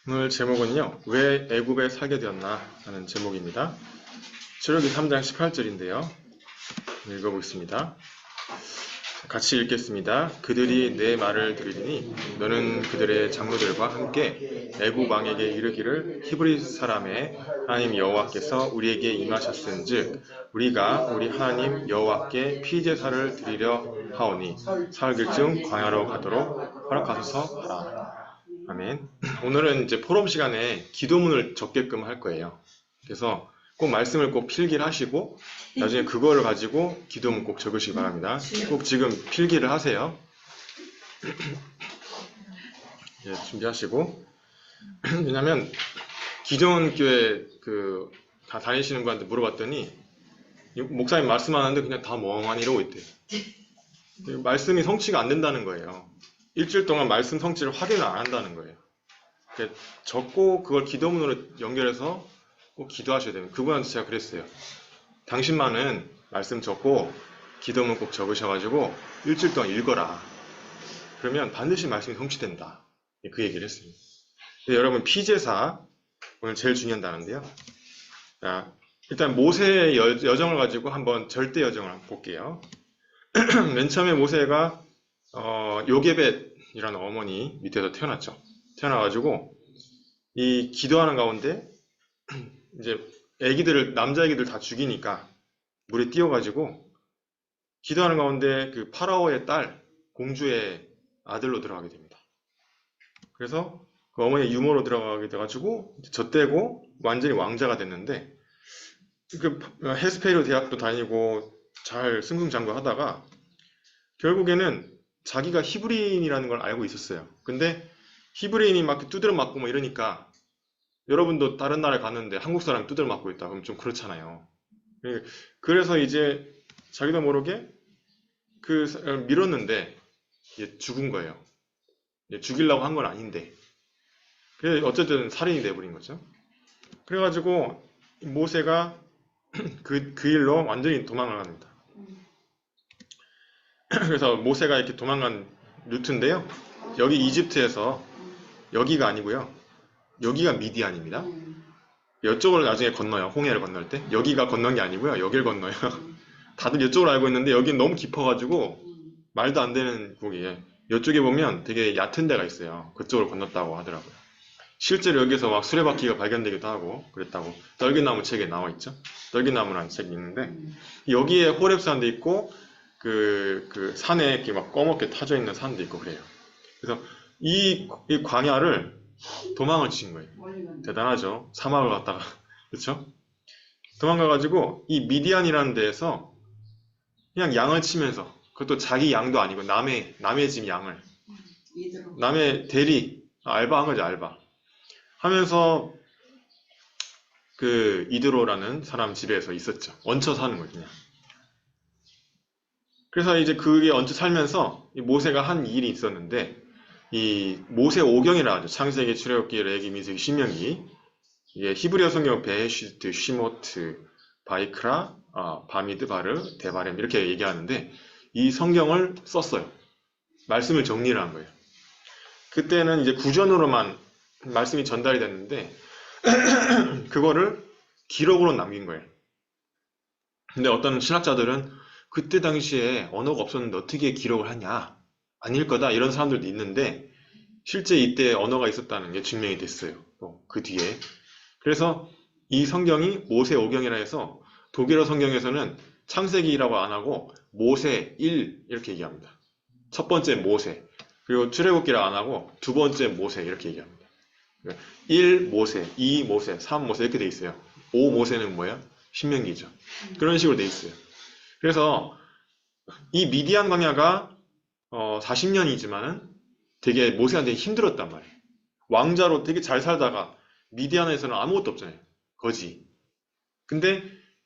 오늘 제목은요, 왜 애굽에 살게 되었나 하는 제목입니다. 출애굽기 3장 18절인데요. 읽어보겠습니다. 같이 읽겠습니다. 그들이 내 말을 들으리니 너는 그들의 장로들과 함께 애굽 왕에게 이르기를 히브리 사람의 하나님 여호와께서 우리에게 임하셨은즉 우리가 우리 하나님 여호와께 피제사를 드리려 하오니 사흘길쯤 광야로 가도록 허락하소서 하라. 아멘. 오늘은 이제 포럼 시간에 기도문을 적게끔 할 거예요. 그래서 꼭 말씀을 꼭 필기를 하시고 나중에 그거를 가지고 기도문 꼭 적으시기 바랍니다. 꼭 지금 필기를 하세요. 예, 준비하시고. 왜냐면 기존 교회 다 다니시는 분한테 물어봤더니 목사님 말씀하는데 그냥 다 멍하니 이러고 있대요. 말씀이 성취가 안 된다는 거예요. 일주일 동안 말씀 성취를 확인을 안 한다는 거예요. 적고 그걸 기도문으로 연결해서 꼭 기도하셔야 됩니다. 그분한테 제가 그랬어요. 당신만은 말씀 적고 기도문 꼭 적으셔가지고 일주일 동안 읽어라. 그러면 반드시 말씀이 성취된다. 그 얘기를 했습니다. 여러분 피제사 오늘 제일 중요한 단어인데요. 자, 일단 모세의 여정을 가지고 한번 절대 여정을 한번 볼게요. 맨 처음에 모세가 요게벳이라는 어머니 밑에서 태어났죠. 태어나가지고 이 기도하는 가운데 이제 남자 애기들 다 죽이니까 물에 뛰어가지고 기도하는 가운데 그 파라오의 딸 공주의 아들로 들어가게 됩니다. 그래서 그 어머니의 유모로 들어가게 돼가지고 젖대고 완전히 왕자가 됐는데 그 헤스페이로 대학도 다니고 잘 승승장구하다가 결국에는 자기가 히브리인이라는 걸 알고 있었어요. 근데 히브리인이 막 두드려 맞고 뭐 이러니까 여러분도 다른 나라에 갔는데 한국 사람이 두드려 맞고 있다 그럼 좀 그렇잖아요. 그래서 이제 자기도 모르게 그 사람을 밀었는데 죽은 거예요. 죽이려고 한 건 아닌데. 그래서 어쨌든 살인이 돼버린 거죠. 그래가지고 모세가 그 일로 완전히 도망을 합니다. 그래서 모세가 이렇게 도망간 루트인데요. 여기 이집트에서 여기가 아니고요. 여기가 미디안입니다. 이쪽으로 나중에 건너요. 홍해를 건널 때. 여기가 건넌 게 아니고요. 여길 건너요. 다들 이쪽으로 알고 있는데 여긴 너무 깊어가지고 말도 안 되는 국이에요. 이쪽에 보면 되게 얕은 데가 있어요. 그쪽으로 건넜다고 하더라고요. 실제로 여기서 막 수레바퀴가 발견되기도 하고 그랬다고 떨기나무 책에 나와 있죠. 떨기나무라는 책이 있는데 여기에 호렙산도 있고 그 산에 이렇게 막 꺼멓게 타져 있는 산도 있고 그래요. 그래서 이 광야를 도망을 친 거예요. 대단하죠. 사막을 갔다가 그렇죠? 도망가가지고 이 미디안이라는 데에서 그냥 양을 치면서 그것도 자기 양도 아니고 남의 집 양을 남의 대리 알바한 거죠. 알바 하면서 그 이드로라는 사람 집에서 있었죠. 얹혀 사는 거죠. 그냥. 그래서 이제 그게 얹혀 살면서 이 모세가 한 일이 있었는데 이 모세 오경이라 하죠. 창세기, 출애굽기, 레위기, 민수기, 신명기. 이게 히브리어 성경 베헤시트, 쉬모트, 바이크라, 바미드, 바르, 데바렘 이렇게 얘기하는데 이 성경을 썼어요. 말씀을 정리를 한 거예요. 그때는 이제 구전으로만 말씀이 전달이 됐는데 그거를 기록으로 남긴 거예요. 근데 어떤 신학자들은 그때 당시에 언어가 없었는데 어떻게 기록을 하냐? 아닐 거다 이런 사람들도 있는데 실제 이때 언어가 있었다는 게 증명이 됐어요. 그 뒤에. 그래서 이 성경이 모세오경이라 해서 독일어 성경에서는 창세기라고 안 하고 모세 1 이렇게 얘기합니다. 첫 번째 모세. 그리고 출애굽기라 안 하고 두 번째 모세 이렇게 얘기합니다. 1 모세, 2 모세, 3 모세 이렇게 돼 있어요. 5 모세는 뭐예요? 신명기죠. 그런 식으로 돼 있어요. 그래서 이 미디안 광야가 40년이지만은 되게 모세한테 힘들었단 말이에요. 왕자로 되게 잘 살다가 미디안에서는 아무것도 없잖아요. 거지. 근데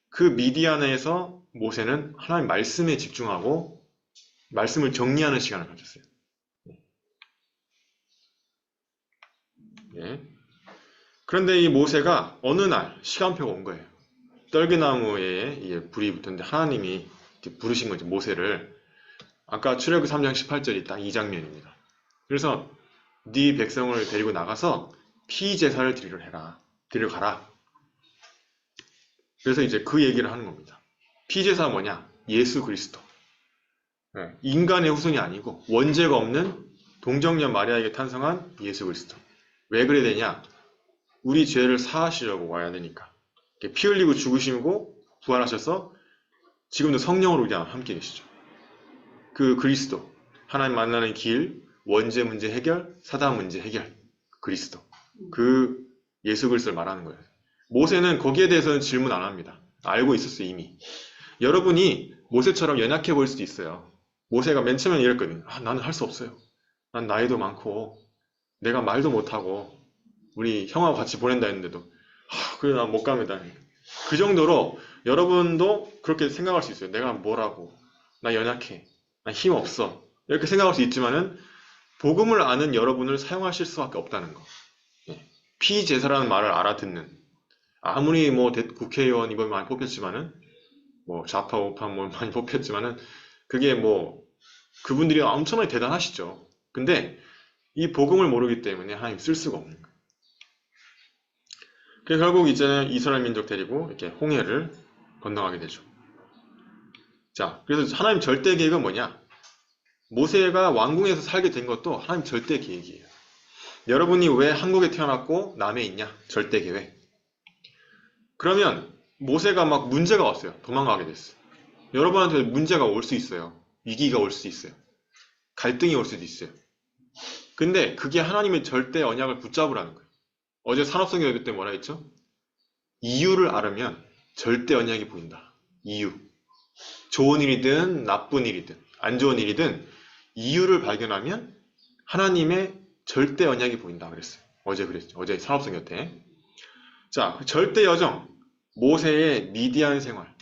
그 미디안에서 모세는 하나님 말씀에 집중하고 말씀을 정리하는 시간을 가졌어요. 예. 그런데 이 모세가 어느 날 시간표가 온 거예요. 떨기나무에 불이 붙었는데 하나님이 부르신 거죠. 모세를. 아까 출애굽기 3장 18절이 딱 이 장면입니다. 그래서 네 백성을 데리고 나가서 피제사를 드리러 가라. 그래서 이제 그 얘기를 하는 겁니다. 피제사가 뭐냐? 예수 그리스도. 네, 인간의 후손이 아니고 원죄가 없는 동정녀 마리아에게 탄생한 예수 그리스도. 왜 그래야 되냐? 우리 죄를 사하시려고 와야 되니까. 피 흘리고 죽으시고 부활하셔서 지금도 성령으로 우리와 함께 계시죠. 그 그리스도, 하나님 만나는 길, 원죄 문제 해결, 사단 문제 해결, 그리스도. 그 예수 그리스도를 말하는 거예요. 모세는 거기에 대해서는 질문 안 합니다. 알고 있었어요, 이미. 여러분이 모세처럼 연약해 보일 수도 있어요. 모세가 맨 처음에 이랬거든요. 나는 할 수 없어요. 난 나이도 많고 내가 말도 못하고 우리 형하고 같이 보낸다 했는데도 그래 난 못 갑니다. 그 정도로 여러분도 그렇게 생각할 수 있어요. 내가 뭐라고, 나 연약해, 나 힘 없어, 이렇게 생각할 수 있지만은 복음을 아는 여러분을 사용하실 수밖에 없다는 거. 피제사라는 말을 알아듣는, 아무리 뭐 국회의원 이번 많이 뽑혔지만은 뭐 좌파 우파 뭐 많이 뽑혔지만은 그게 뭐 그분들이 엄청나게 대단하시죠. 근데 이 복음을 모르기 때문에 하나님 쓸 수가 없는 거예요. 그래서 결국 이제는 이스라엘 민족 데리고 이렇게 홍해를 건너가게 되죠. 자, 그래서 하나님 절대 계획은 뭐냐? 모세가 왕궁에서 살게 된 것도 하나님 절대 계획이에요. 여러분이 왜 한국에 태어났고 남해 있냐? 절대 계획. 그러면 모세가 막 문제가 왔어요. 도망가게 됐어요. 여러분한테 문제가 올 수 있어요. 위기가 올 수 있어요. 갈등이 올 수도 있어요. 근데 그게 하나님의 절대 언약을 붙잡으라는 거예요. 어제 산업성경 예배 때 뭐라 했죠? 이유를 알으면 절대 언약이 보인다. 이유. 좋은 일이든 나쁜 일이든 안 좋은 일이든 이유를 발견하면 하나님의 절대 언약이 보인다 그랬어요. 어제 그랬죠. 어제 산업성경 때. 자, 절대 여정. 모세의 미디안 생활.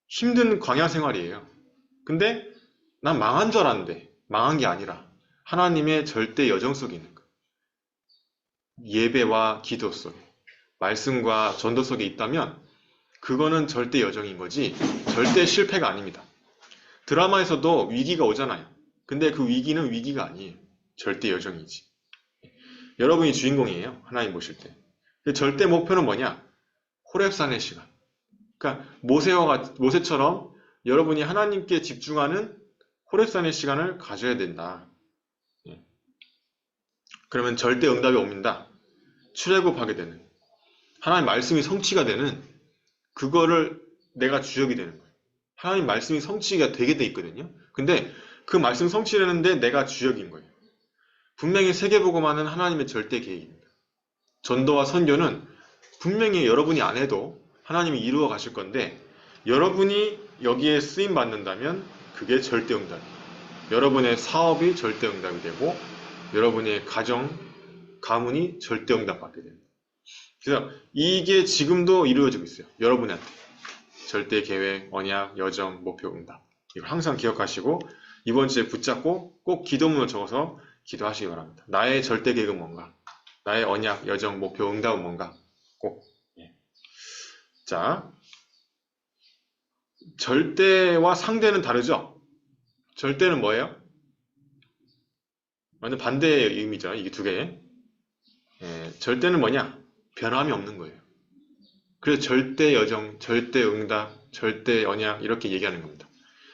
힘든 광야 생활이에요. 근데 난 망한 줄 알았는데 망한 게 아니라 하나님의 절대 여정 속에 있는 거예요. 예배와 기도 속에, 말씀과 전도 속에 있다면 그거는 절대 여정인 거지 절대 실패가 아닙니다. 드라마에서도 위기가 오잖아요. 근데 그 위기는 위기가 아니에요. 절대 여정이지. 여러분이 주인공이에요. 하나님 보실 때. 절대 목표는 뭐냐? 호렙산의 시간. 그러니까 모세처럼 여러분이 하나님께 집중하는 호렙산의 시간을 가져야 된다. 그러면 절대 응답이 옵니다. 출애굽하게 되는, 하나님 말씀이 성취가 되는, 그거를 내가 주역이 되는 거예요. 하나님 말씀이 성취가 되게 돼 있거든요. 근데 그 말씀 성취되는데 내가 주역인 거예요. 분명히 세계복음화는 하나님의 절대 계획입니다. 전도와 선교는 분명히 여러분이 안 해도 하나님이 이루어 가실 건데 여러분이 여기에 쓰임 받는다면 그게 절대 응답이에요. 여러분의 사업이 절대 응답이 되고 여러분의 가문이 절대 응답 받게 됩니다. 그래서 이게 지금도 이루어지고 있어요. 여러분한테. 절대 계획, 언약, 여정, 목표, 응답. 이걸 항상 기억하시고 이번 주에 붙잡고 꼭 기도문을 적어서 기도하시기 바랍니다. 나의 절대 계획은 뭔가? 나의 언약, 여정, 목표, 응답은 뭔가? 꼭. 자, 절대와 상대는 다르죠? 절대는 뭐예요? 완전 반대의 의미죠. 이게 두 개. 절대는 뭐냐? 변함이 없는 거예요. 그래서 절대 여정, 절대 응답, 절대 언약 이렇게 얘기하는 겁니다.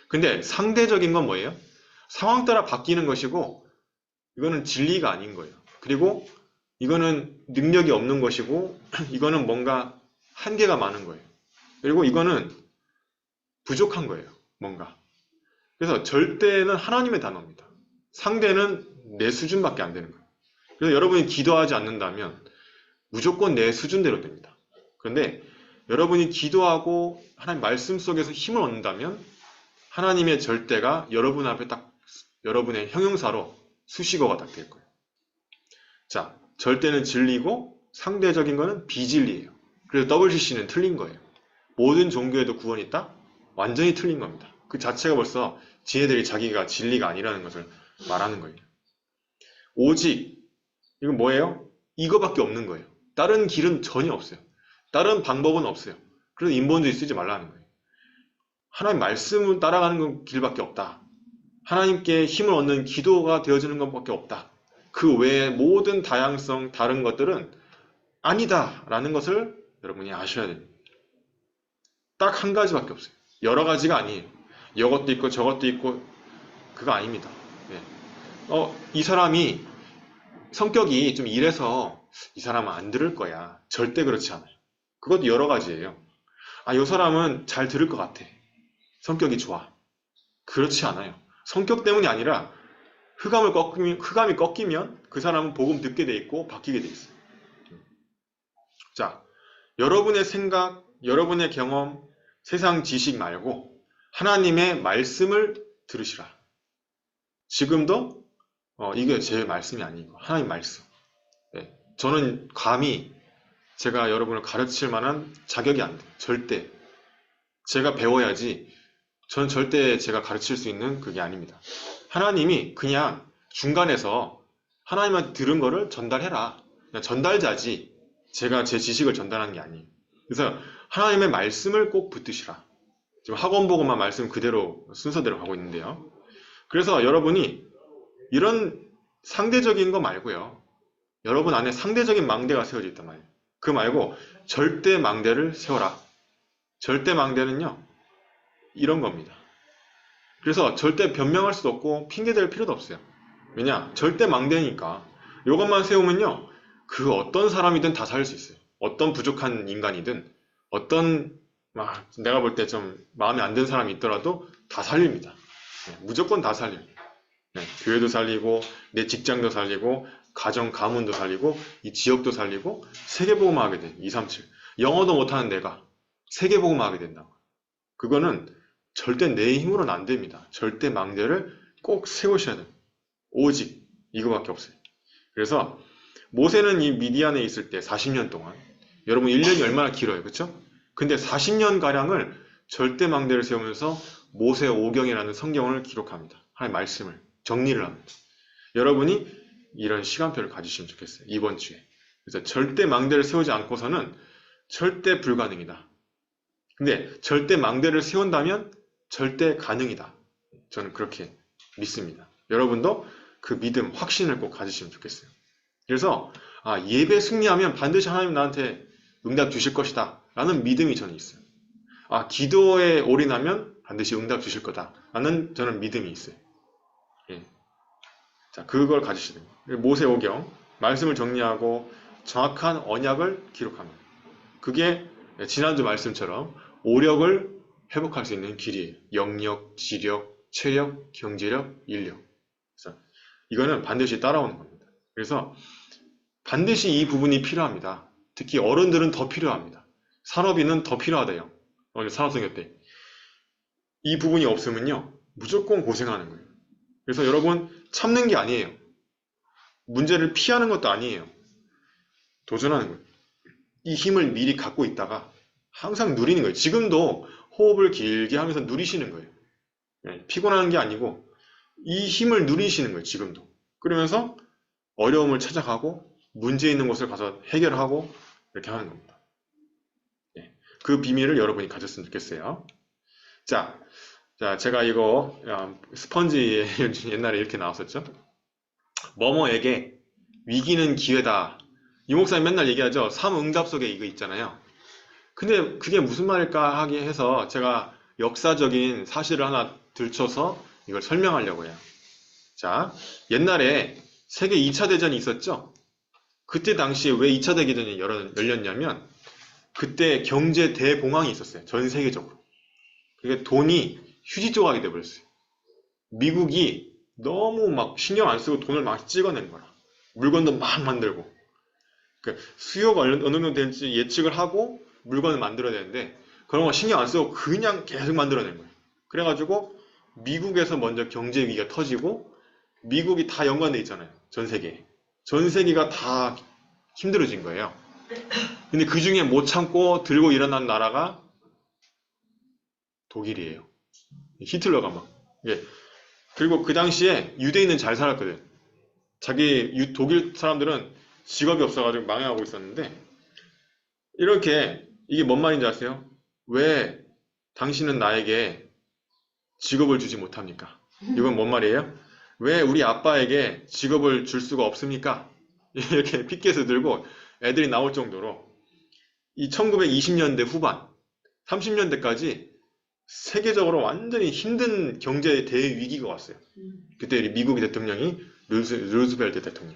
근데 상대적인 건 뭐예요? 상황 따라 바뀌는 것이고 이거는 진리가 아닌 거예요. 그리고 이거는 능력이 없는 것이고 이거는 뭔가 한계가 많은 거예요. 그리고 이거는 부족한 거예요. 뭔가. 그래서 절대는 하나님의 단어입니다. 상대는 내 수준밖에 안 되는 거예요. 그래서 여러분이 기도하지 않는다면 무조건 내 수준대로 됩니다. 그런데 여러분이 기도하고 하나님 말씀 속에서 힘을 얻는다면 하나님의 절대가 여러분 앞에 딱 여러분의 형용사로 수식어가 딱 될 거예요. 자, 절대는 진리고 상대적인 거는 비진리예요. 그래서 WCC는 틀린 거예요. 모든 종교에도 구원이 있다? 완전히 틀린 겁니다. 그 자체가 벌써 지네들이 자기가 진리가 아니라는 것을 말하는 거예요. 오직 이건 뭐예요? 이거밖에 없는 거예요. 다른 길은 전혀 없어요. 다른 방법은 없어요. 그래서 인본주의 쓰지 말라는 거예요. 하나님 말씀을 따라가는 길밖에 없다. 하나님께 힘을 얻는 기도가 되어지는 것밖에 없다. 그 외의 모든 다양성, 다른 것들은 아니다라는 것을 여러분이 아셔야 됩니다. 딱 한 가지밖에 없어요. 여러 가지가 아니에요. 이것도 있고 저것도 있고 그거 아닙니다. 예. 이 사람이 성격이 좀 이래서 이 사람은 안 들을 거야. 절대 그렇지 않아요. 그것도 여러 가지예요. 이 사람은 잘 들을 것 같아. 성격이 좋아. 그렇지 않아요. 성격 때문이 아니라 흑암이 꺾이면 그 사람은 복음 듣게 돼 있고 바뀌게 돼 있어요. 자, 여러분의 생각, 여러분의 경험, 세상 지식 말고 하나님의 말씀을 들으시라. 지금도 이게 제 말씀이 아니고 하나님 말씀. 네. 저는 감히 제가 여러분을 가르칠 만한 자격이 안 돼요. 절대. 제가 배워야지 저는 절대 제가 가르칠 수 있는 그게 아닙니다. 하나님이 그냥 중간에서 하나님한테 들은 거를 전달해라. 그냥 전달자지 제가 제 지식을 전달하는 게 아니에요. 그래서 하나님의 말씀을 꼭 붙드시라. 지금 학원 보고만 말씀 그대로 순서대로 가고 있는데요. 그래서 여러분이 이런 상대적인 거 말고요. 여러분 안에 상대적인 망대가 세워져 있단 말이에요. 그 말고 절대 망대를 세워라. 절대 망대는요. 이런 겁니다. 그래서 절대 변명할 수도 없고 핑계댈 필요도 없어요. 왜냐? 절대 망대니까 이것만 세우면요. 그 어떤 사람이든 다 살릴 수 있어요. 어떤 부족한 인간이든 어떤 내가 볼 때 좀 마음에 안 드는 사람이 있더라도 다 살립니다. 네, 무조건 다 살려요. 네, 교회도 살리고 내 직장도 살리고 가정 가문도 살리고 이 지역도 살리고 세계복음화 하게 돼. 237. 영어도 못하는 내가 세계복음화 하게 된다고. 그거는 절대 내 힘으로는 안 됩니다. 절대 망대를 꼭 세우셔야 돼요. 오직 이거밖에 없어요. 그래서 모세는 이 미디안에 있을 때 40년 동안 여러분 1년이 얼마나 길어요. 그렇죠? 근데 40년가량을 절대 망대를 세우면서 모세 오경이라는 성경을 기록합니다. 하나님의 말씀을 정리를 합니다. 여러분이 이런 시간표를 가지시면 좋겠어요. 이번 주에. 그래서 절대 망대를 세우지 않고서는 절대 불가능이다. 근데 절대 망대를 세운다면 절대 가능이다. 저는 그렇게 믿습니다. 여러분도 그 믿음, 확신을 꼭 가지시면 좋겠어요. 그래서 예배 승리하면 반드시 하나님 나한테 응답 주실 것이다 라는 믿음이 저는 있어요. 기도에 올인하면 반드시 응답 주실 거다 라는 저는 믿음이 있어요. 예. 자, 그걸 가지셔야 됩니다. 모세오경, 말씀을 정리하고 정확한 언약을 기록합니다. 그게 지난주 말씀처럼 오력을 회복할 수 있는 길이에요. 영력, 지력, 체력, 경제력, 인력. 그래서 이거는 반드시 따라오는 겁니다. 그래서 반드시 이 부분이 필요합니다. 특히 어른들은 더 필요합니다. 산업인은 더 필요하대요. 오늘 산업성경 때. 이 부분이 없으면요. 무조건 고생하는 거예요. 그래서 여러분 참는 게 아니에요. 문제를 피하는 것도 아니에요. 도전하는 거예요. 이 힘을 미리 갖고 있다가 항상 누리는 거예요. 지금도 호흡을 길게 하면서 누리시는 거예요. 피곤한 게 아니고 이 힘을 누리시는 거예요. 지금도. 그러면서 어려움을 찾아가고 문제 있는 곳을 가서 해결하고 이렇게 하는 겁니다. 그 비밀을 여러분이 가졌으면 좋겠어요. 자, 제가 이거 스펀지 옛날에 이렇게 나왔었죠. 뭐뭐에게 위기는 기회다. 이 목사님 맨날 얘기하죠. 삼응답 속에 이거 있잖아요. 근데 그게 무슨 말일까 하게 해서 제가 역사적인 사실을 하나 들춰서 이걸 설명하려고 해요. 자, 옛날에 세계 2차 대전이 있었죠. 그때 당시에 왜 2차 대전이 열렸냐면 그때 경제 대공황이 있었어요. 전 세계적으로. 그게 돈이 휴지 조각이 돼버렸어요. 미국이 너무 막 신경 안 쓰고 돈을 막 찍어낸 거라. 물건도 막 만들고. 수요가 어느 정도 될지 예측을 하고 물건을 만들어야 되는데 그런 거 신경 안 쓰고 그냥 계속 만들어낸 거예요. 그래가지고 미국에서 먼저 경제 위기가 터지고 미국이 다 연관돼 있잖아요. 전 세계에. 전 세계가 다 힘들어진 거예요. 근데 그 중에 못 참고 들고 일어난 나라가 독일이에요. 히틀러가 막. 예. 그리고 그 당시에 유대인은 잘 살았거든. 독일 사람들은 직업이 없어가지고 망해가고 있었는데 이렇게 이게 뭔 말인지 아세요? 왜 당신은 나에게 직업을 주지 못합니까? 이건 뭔 말이에요? 왜 우리 아빠에게 직업을 줄 수가 없습니까? 이렇게 pitget을 들고 애들이 나올 정도로 이 1920년대 후반, 30년대까지 세계적으로 완전히 힘든 경제 대위기가 왔어요. 그때 미국의 대통령이 루즈벨트 대통령.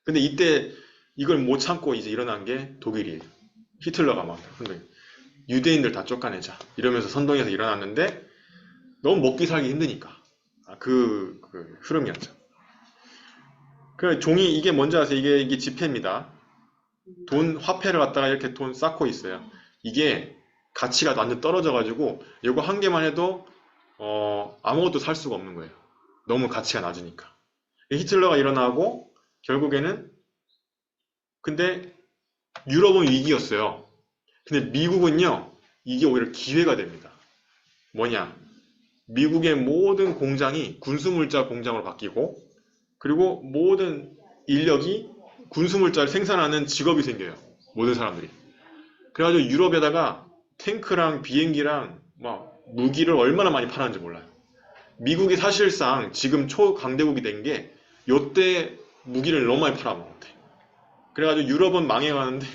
근데 이때 이걸 못 참고 이제 일어난 게 독일이에요. 히틀러가 막 유대인들 다 쫓아내자 이러면서 선동해서 일어났는데 너무 먹기 살기 힘드니까 그 흐름이었죠. 그 종이 이게 뭔지 아세요? 이게 지폐입니다. 돈 화폐를 갖다가 이렇게 돈 쌓고 있어요. 이게 가치가 완전 떨어져가지고 이거 한 개만 해도 아무것도 살 수가 없는 거예요. 너무 가치가 낮으니까. 히틀러가 일어나고 결국에는 근데 유럽은 위기였어요. 근데 미국은요 이게 오히려 기회가 됩니다. 뭐냐? 미국의 모든 공장이 군수물자 공장으로 바뀌고 그리고 모든 인력이 군수물자를 생산하는 직업이 생겨요. 모든 사람들이. 그래가지고 유럽에다가 탱크랑 비행기랑 막 무기를 얼마나 많이 팔았는지 몰라요. 미국이 사실상 지금 초강대국이 된 게 요때 무기를 너무 많이 팔아먹었대. 그래가지고 유럽은 망해가는데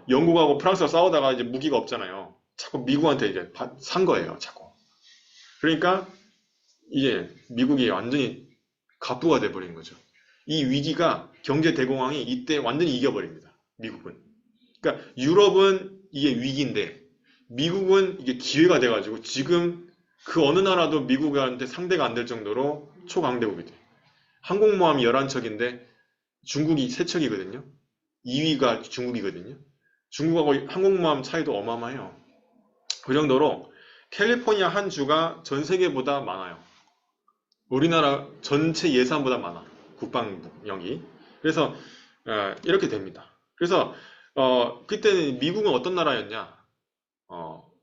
영국하고 프랑스가 싸우다가 이제 무기가 없잖아요. 자꾸 미국한테 이제 산 거예요. 자꾸. 그러니까 이제 미국이 완전히 갑부가 돼버린 거죠. 이 위기가 경제 대공황이 이때 완전히 이겨버립니다. 미국은. 그러니까 유럽은 이게 위기인데 미국은 이게 기회가 돼가지고 지금 그 어느 나라도 미국한테 상대가 안 될 정도로 초강대국이 돼. 항공모함이 11척인데 중국이 3척이거든요. 2위가 중국이거든요. 중국하고 항공모함 차이도 어마어마해요. 그 정도로 캘리포니아 한 주가 전 세계보다 많아요. 우리나라 전체 예산보다 많아. 국방력이. 그래서 이렇게 됩니다. 그래서 그때는 미국은 어떤 나라였냐?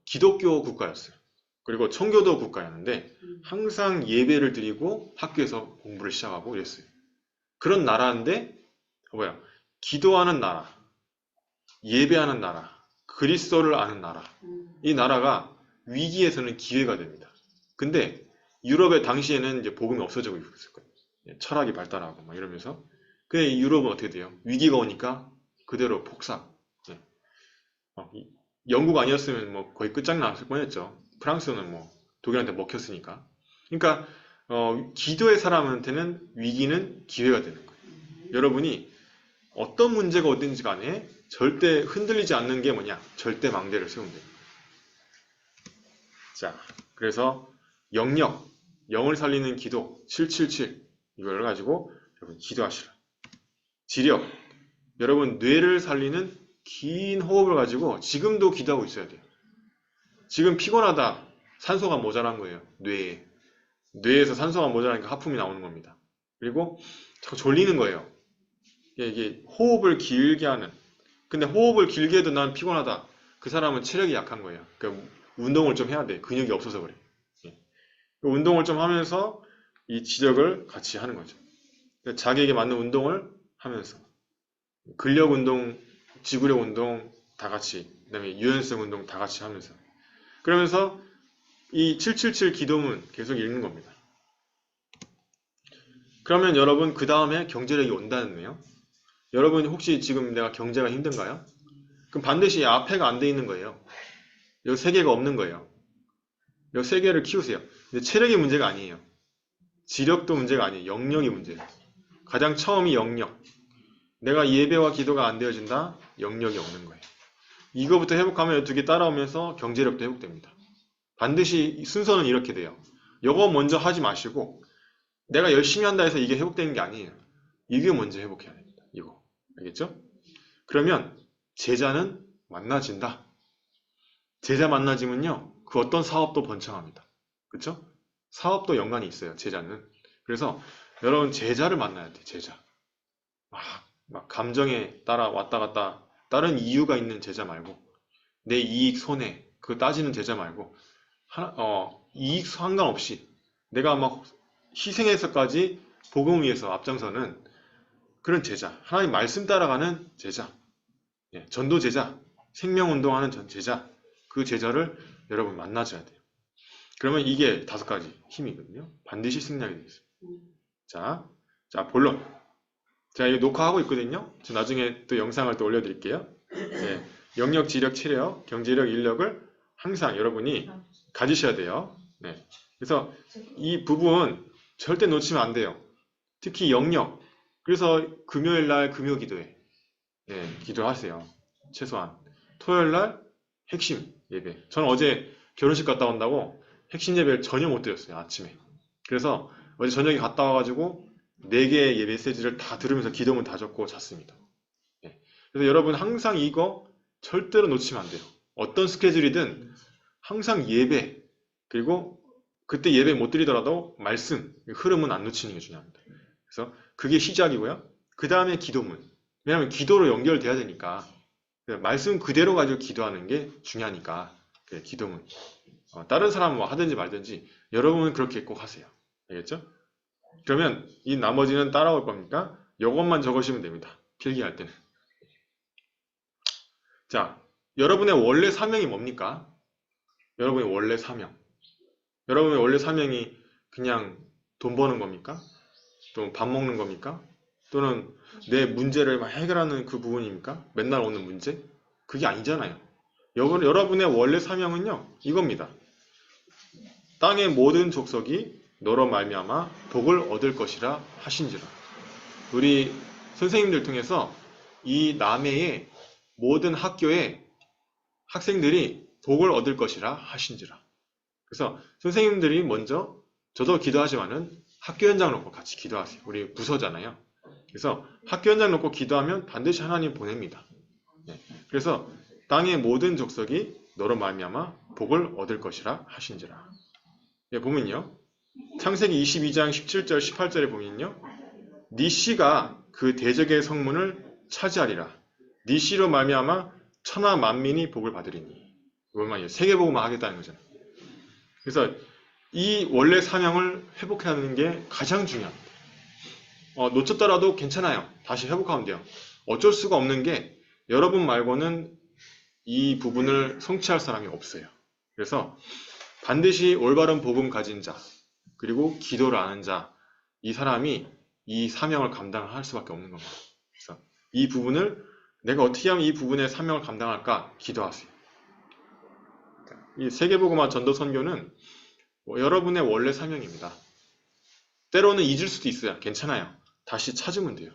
기독교 국가였어요. 그리고 청교도 국가였는데 항상 예배를 드리고 학교에서 공부를 시작하고 이랬어요. 그런 나라인데 기도하는 나라, 예배하는 나라, 그리스도를 아는 나라. 이 나라가 위기에서는 기회가 됩니다. 근데 유럽의 당시에는 이제 복음이 없어지고 있었거든요. 철학이 발달하고 막 이러면서. 근데 유럽은 어떻게 돼요? 위기가 오니까 그대로 폭삭. 예. 영국 아니었으면 뭐 거의 끝장났을 뻔했죠. 프랑스는 뭐 독일한테 먹혔으니까. 그러니까 기도의 사람한테는 위기는 기회가 되는 거예요. 여러분이 어떤 문제가 어딘지 간에 절대 흔들리지 않는 게 뭐냐? 절대 망대를 세우면 돼요. 자, 그래서 영역, 영을 살리는 기도 777 이걸 가지고 여러분 기도하시라. 지력, 여러분 뇌를 살리는 긴 호흡을 가지고 지금도 기도하고 있어야 돼요. 지금 피곤하다. 산소가 모자란 거예요. 뇌에. 뇌에서 산소가 모자라니까 하품이 나오는 겁니다. 그리고 자꾸 졸리는 거예요. 이게 호흡을 길게 하는. 근데 호흡을 길게 해도 난 피곤하다. 그 사람은 체력이 약한 거예요. 그러니까 운동을 좀 해야 돼. 근육이 없어서 그래. 예. 운동을 좀 하면서 이 지력을 같이 하는 거죠. 그러니까 자기에게 맞는 운동을 하면서 근력 운동, 지구력 운동 다 같이, 그다음에 유연성 운동 다 같이 하면서 그러면서 이 777 기도문 계속 읽는 겁니다. 그러면 여러분 그 다음에 경제력이 온다는데요. 여러분 혹시 지금 내가 경제가 힘든가요? 그럼 반드시 앞에가 안 돼 있는 거예요. 여기 세 개가 없는 거예요. 여기 세 개를 키우세요. 근데 체력이 문제가 아니에요. 지력도 문제가 아니에요. 영역이 문제예요. 가장 처음이 영역. 내가 예배와 기도가 안 되어진다? 영역이 없는 거예요. 이거부터 회복하면 두 개 따라오면서 경제력도 회복됩니다. 반드시 순서는 이렇게 돼요. 이거 먼저 하지 마시고 내가 열심히 한다 해서 이게 회복되는 게 아니에요. 이게 먼저 회복해야 됩니다. 이거. 알겠죠? 그러면 제자는 만나진다. 제자 만나지면요. 그 어떤 사업도 번창합니다. 그쵸? 사업도 연관이 있어요. 제자는. 그래서 여러분 제자를 만나야 돼. 제자. 막 감정에 따라 왔다 갔다 다른 이유가 있는 제자 말고 내 이익 손해 그거 따지는 제자 말고 이익 상관없이 내가 막 희생해서까지 복음 위해서 앞장서는 그런 제자. 하나님 말씀 따라가는 제자. 예, 전도 제자. 생명운동하는 제자. 그 제자를 여러분 만나줘야 돼요. 그러면 이게 5가지 힘이거든요. 반드시 승리하게 되어 있어요. 자, 본론. 제가 이거 녹화하고 있거든요. 저 나중에 또 영상을 또 올려드릴게요. 네, 영역, 지력, 체력, 경제력, 인력을 항상 여러분이 가지셔야 돼요. 네. 그래서 이 부분 절대 놓치면 안 돼요. 특히 영역. 그래서 금요일 날 금요 기도회. 네, 기도하세요. 최소한. 토요일 날 핵심 예배. 저는 어제 결혼식 갔다 온다고 핵심 예배를 전혀 못 드렸어요. 아침에. 그래서 어제 저녁에 갔다 와가지고 4개의 예배 메시지를 다 들으면서 기도문 다 적고 잤습니다. 네. 그래서 여러분 항상 이거 절대로 놓치면 안 돼요. 어떤 스케줄이든 항상 예배, 그리고 그때 예배 못 드리더라도 말씀, 흐름은 안 놓치는 게 중요합니다. 그래서 그게 시작이고요. 그 다음에 기도문. 왜냐하면 기도로 연결돼야 되니까. 말씀 그대로 가지고 기도하는 게 중요하니까. 기도문. 다른 사람은 뭐 하든지 말든지 여러분은 그렇게 꼭 하세요. 알겠죠? 그러면 이 나머지는 따라올 겁니까? 이것만 적으시면 됩니다. 필기할 때는. 자, 여러분의 원래 사명이 뭡니까? 여러분의 원래 사명. 여러분의 원래 사명이 그냥 돈 버는 겁니까? 또 밥 먹는 겁니까? 또는 내 문제를 막 해결하는 그 부분입니까? 맨날 오는 문제? 그게 아니잖아요. 여러분의 원래 사명은요, 이겁니다. 땅의 모든 족속이 너로 말미암아 복을 얻을 것이라 하신지라. 우리 선생님들 통해서 이 남해의 모든 학교의 학생들이 복을 얻을 것이라 하신지라. 그래서 선생님들이 먼저 저도 기도하지만은 학교 현장 놓고 같이 기도하세요. 우리 부서잖아요. 그래서 학교 현장 놓고 기도하면 반드시 하나님 보냅니다. 네. 그래서 땅의 모든 족속이 너로 말미암아 복을 얻을 것이라 하신지라. 예, 보면요. 창세기 22장 17절 18절에 보면요. 네 씨가 그 대적의 성문을 차지하리라. 네 씨로 말미암아 천하 만민이 복을 받으리니. 이걸 세계복음화 하겠다는 거잖아요. 그래서 이 원래 사명을 회복하는 게 가장 중요합니다. 놓쳤더라도 괜찮아요. 다시 회복하면 돼요. 어쩔 수가 없는 게 여러분 말고는 이 부분을 성취할 사람이 없어요. 그래서 반드시 올바른 복음 가진 자, 그리고 기도를 아는 자, 이 사람이 이 사명을 감당할 수밖에 없는 겁니다. 그래서 이 부분을 내가 어떻게 하면 이 부분의 사명을 감당할까? 기도하세요. 이 세계복음화 전도선교는 여러분의 원래 사명입니다. 때로는 잊을 수도 있어요. 괜찮아요. 다시 찾으면 돼요.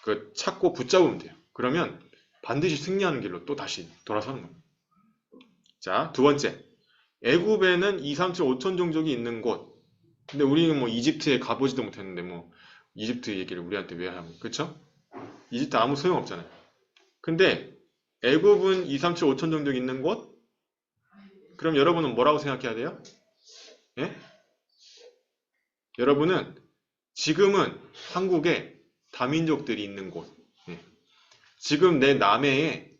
그 찾고 붙잡으면 돼요. 그러면 반드시 승리하는 길로 또 다시 돌아서는 겁니다. 자, 두 번째. 애굽에는 2, 3, 7, 5천 종족이 있는 곳. 근데 우리는 뭐 이집트에 가보지도 못했는데 뭐 이집트 얘기를 우리한테 왜 하는 거예요? 그쵸? 이집트 아무 소용 없잖아요. 근데 애굽은 2, 3, 7, 5천 종족이 있는 곳? 그럼 여러분은 뭐라고 생각해야 돼요? 예? 여러분은 지금은 한국에 다민족들이 있는 곳. 예. 지금 내 남해에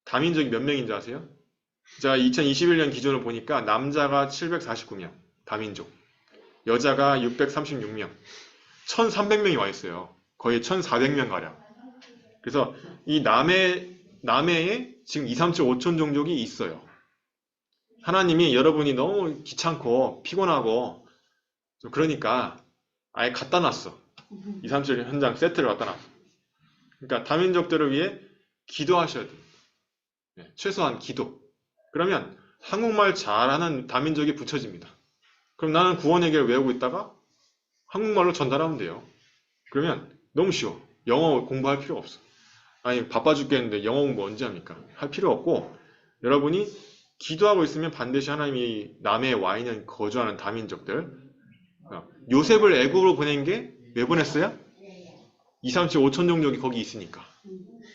다민족이 몇 명인지 아세요? 제가 2021년 기준을 보니까 남자가 749명, 다민족. 여자가 636명. 1,300명이 와 있어요. 거의 1,400명 가량. 그래서 이 남해에 지금 2, 3, 7, 5천 종족이 있어요. 하나님이 여러분이 너무 귀찮고 피곤하고 그러니까 아예 갖다 놨어. 2, 3, 7 현장 세트를 갖다 놨어. 그러니까 다민족들을 위해 기도하셔야 돼요. 네, 최소한 기도. 그러면 한국말 잘하는 다민족이 붙여집니다. 그럼 나는 구원회계를 외우고 있다가 한국말로 전달하면 돼요. 그러면 너무 쉬워. 영어 공부할 필요 없어. 아니 바빠 죽겠는데 영어 공부 언제 합니까? 할 필요 없고 여러분이 기도하고 있으면 반드시 하나님이 남해에 와 있는 거주하는 다민족들 요셉을 애굽으로 보낸 게 왜 보냈어요? 2, 3, 7, 5천 종족이 거기 있으니까.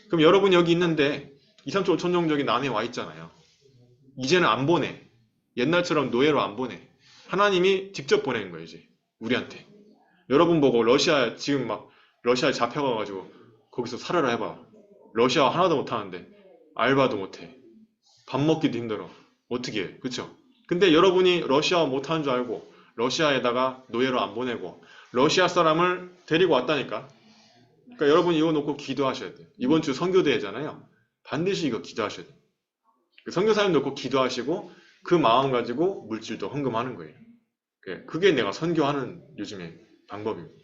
그럼 여러분 여기 있는데 2, 3, 7, 5천 종족이 남해에 와 있잖아요. 이제는 안 보내. 옛날처럼 노예로 안 보내. 하나님이 직접 보낸 거예요 이제 우리한테. 여러분 보고 러시아 지금 막 러시아에 잡혀가가지고 거기서 살아라 해봐. 러시아 하나도 못하는데 알바도 못해. 밥 먹기도 힘들어. 어떻게 해? 그쵸? 근데 여러분이 러시아 못하는 줄 알고 러시아에다가 노예로 안 보내고 러시아 사람을 데리고 왔다니까. 그러니까 여러분 이거 놓고 기도하셔야 돼요. 이번 주 선교대회잖아요. 반드시 이거 기도하셔야 돼요. 선교사님 놓고 기도하시고 그 마음 가지고 물질도 헌금하는 거예요. 그게 내가 선교하는 요즘에 방법입니다.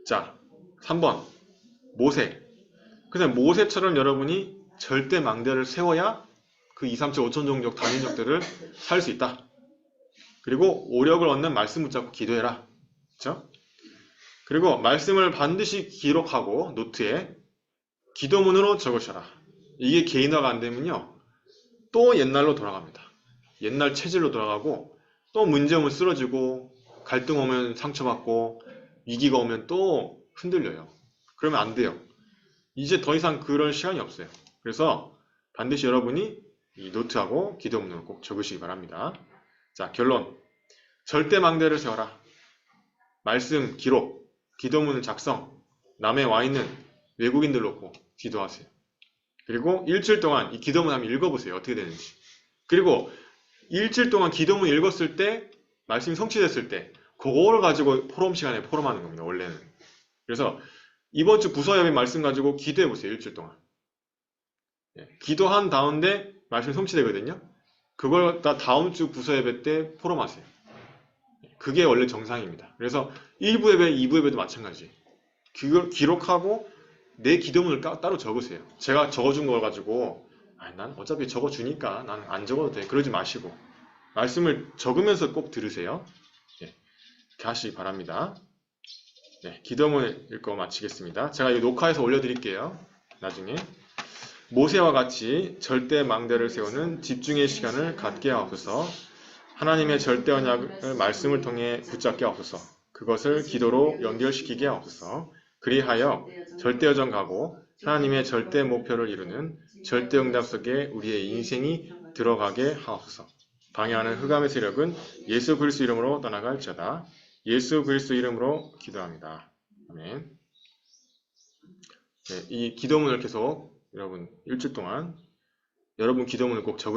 자, 3번 모세. 근데 모세처럼 여러분이 절대 망대를 세워야 그 2, 3, 7, 5천 종족 단위족들을 살 수 있다. 그리고 오력을 얻는 말씀 붙잡고 기도해라. 그렇죠? 그리고 말씀을 반드시 기록하고 노트에 기도문으로 적으셔라. 이게 개인화가 안 되면요, 또 옛날로 돌아갑니다. 옛날 체질로 돌아가고 또 문제 오면 쓰러지고 갈등 오면 상처받고 위기가 오면 또 흔들려요. 그러면 안 돼요. 이제 더 이상 그럴 시간이 없어요. 그래서 반드시 여러분이 이 노트하고 기도문을 꼭 적으시기 바랍니다. 자, 결론. 절대 망대를 세워라. 말씀 기록, 기도문 작성, 남해 와 있는 외국인들 놓고 기도하세요. 그리고 일주일 동안 이 기도문 한번 읽어보세요. 어떻게 되는지. 그리고 일주일 동안 기도문 읽었을 때, 말씀이 성취됐을 때, 그거를 가지고 포럼 시간에 포럼하는 겁니다. 원래는. 그래서 이번 주 부서협의 말씀 가지고 기도해보세요. 일주일 동안. 기도한 다음에 말씀이 성취되거든요. 그걸 다 다음 주 부서예배 때 포럼하세요. 그게 원래 정상입니다. 그래서 1부 예배, 2부 예배도 마찬가지. 그걸 기록하고 내 기도문을 따로 적으세요. 제가 적어준 걸 가지고 난 어차피 적어주니까 난 안 적어도 돼. 그러지 마시고 말씀을 적으면서 꼭 들으세요. 네, 그렇게 하시기 바랍니다. 네, 기도문 읽고 마치겠습니다. 제가 이 녹화해서 올려드릴게요. 나중에. 모세와 같이 절대 망대를 세우는 집중의 시간을 갖게 하옵소서. 하나님의 절대 언약을 말씀을 통해 붙잡게 하옵소서. 그것을 기도로 연결시키게 하옵소서. 그리하여 절대 여정 가고 하나님의 절대 목표를 이루는 절대 응답 속에 우리의 인생이 들어가게 하옵소서. 방해하는 흑암의 세력은 예수 그리스도 이름으로 떠나갈지어다. 예수 그리스도 이름으로 기도합니다. 아멘. 네, 이 기도문을 계속 여러분 일주일 동안 여러분 기도문을 꼭 적으시고